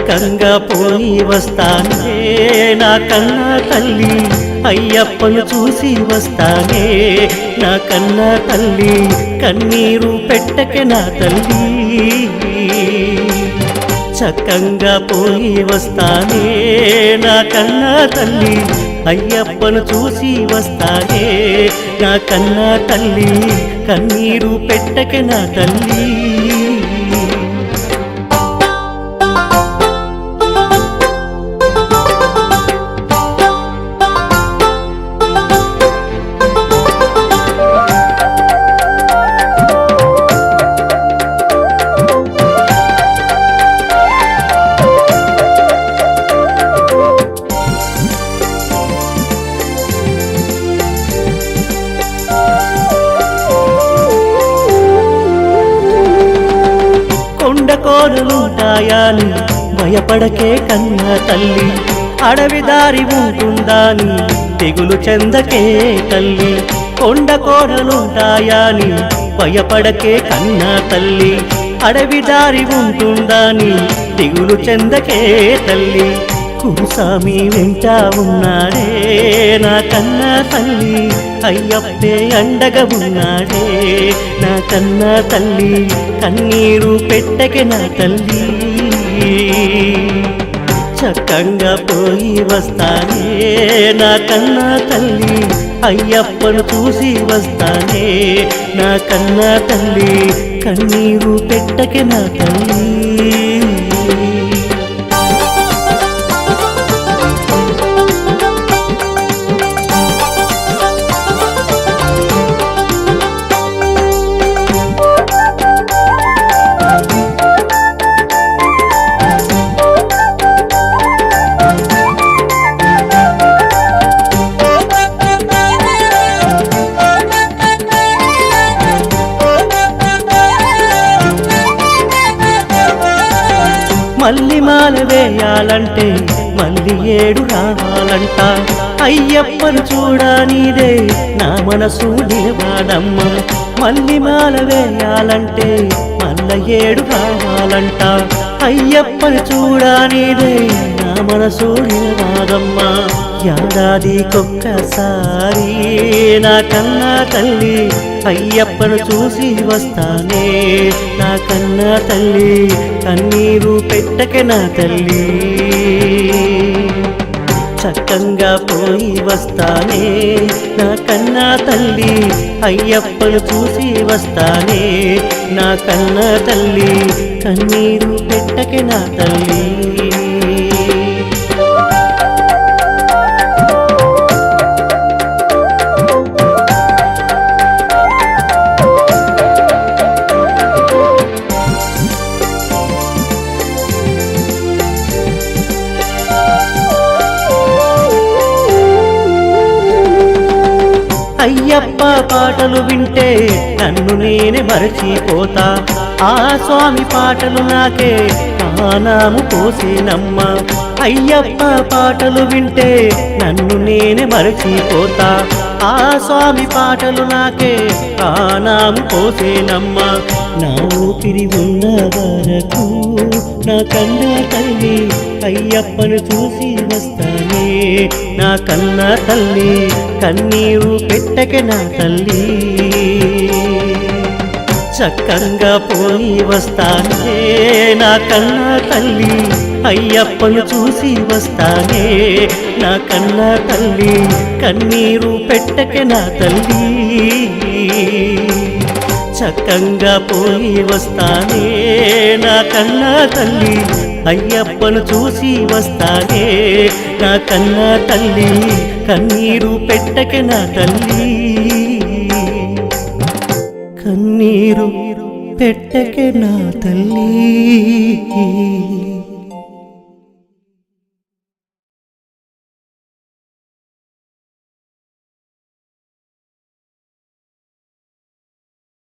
చక్కంగా పోయి వస్తానే నా కన్నా తల్లి, అయ్యప్పను చూసి వస్తానే నా కన్నా తల్లి, కన్నీరు పెట్టకే నా తల్లి. చక్కంగా పోయి వస్తానే నా కన్నా తల్లి, అయ్యప్పను చూసి వస్తానే నా కన్నా తల్లి, కన్నీరు పెట్టకే నా తల్లి. కొండకోనలుంటాయాని భయపడకే కన్నా తల్లి, అడవి దారి ఉంటుందాని తెగులు చెందకే తల్లి. కొండకోనలుంటాయాని భయపడకే కన్నా తల్లి, అడవి దారి ఉంటుందాని తెగులు చెందకే తల్లి. కురుసామి వెంట ఉన్నాడే నా కన్నా తల్లి, అయ్యప్పే అండగా ఉన్నాడే నా కన్నా తల్లి, కన్నీరు పెట్టకే నా తల్లి. చక్కంగా పోయి వస్తానే నా కన్నా తల్లి, అయ్యప్పను చూసి వస్తానే నా కన్నా తల్లి, కన్నీరు పెట్టకే నా తల్లి. మల్లి మాల వేయాలంటే మళ్ళీ ఏడు రావాలంట, అయ్యప్పను చూడనీదే నా మనసు నిలవాడమ్మ. మల్లి మాల వేయాలంటే మళ్ళీ ఏడు రావాలంట, అయ్యప్పను చూడనీదే నా మనసు నిలవాడమ్మ. ఏడాదికొక్కసారి నా కన్నా తల్లి, అయ్యప్పను చూసి వస్తానే నా కన్నా తల్లి, కన్నీరు పెట్టకే నా తల్లి. చక్కంగా పోయి వస్తానే నా కన్నా తల్లి, అయ్యప్పను చూసి వస్తానే నా కన్నా తల్లి, కన్నీరు పెట్టకే నా తల్లి. అయ్యప్ప పాటలు వింటే నన్ను నేనే మరచిపోతా, ఆ స్వామి పాటలు నాకే ప్రాణము పోసేనమ్మ. అయ్యప్ప పాటలు వింటే నన్ను నేనే మరచిపోతా, ఆ స్వామి పాటలు నాకే ప్రాణము పోసేనమ్మ. నా ఊపిరి ఉన్న వరకు నా కన్నా తల్లి, అయ్యప్పను చూసి వస్తానే నా కన్నా తల్లి, కన్నీరు పెట్టకే నా తల్లి. చక్కంగా పోయి వస్తానే నా కన్నా తల్లి, అయ్యప్పను చూసి వస్తానే నా కన్నా తల్లి, కన్నీరు పెట్టకే నా తల్లి. చక్కంగా పోయి వస్తానే నా కన్నా తల్లి, అయ్యప్పను చూసి వస్తానే నా కన్నా తల్లి, కన్నీరు పెట్టకే నా తల్లి, కన్నీరు పెట్టకే నా తల్లి.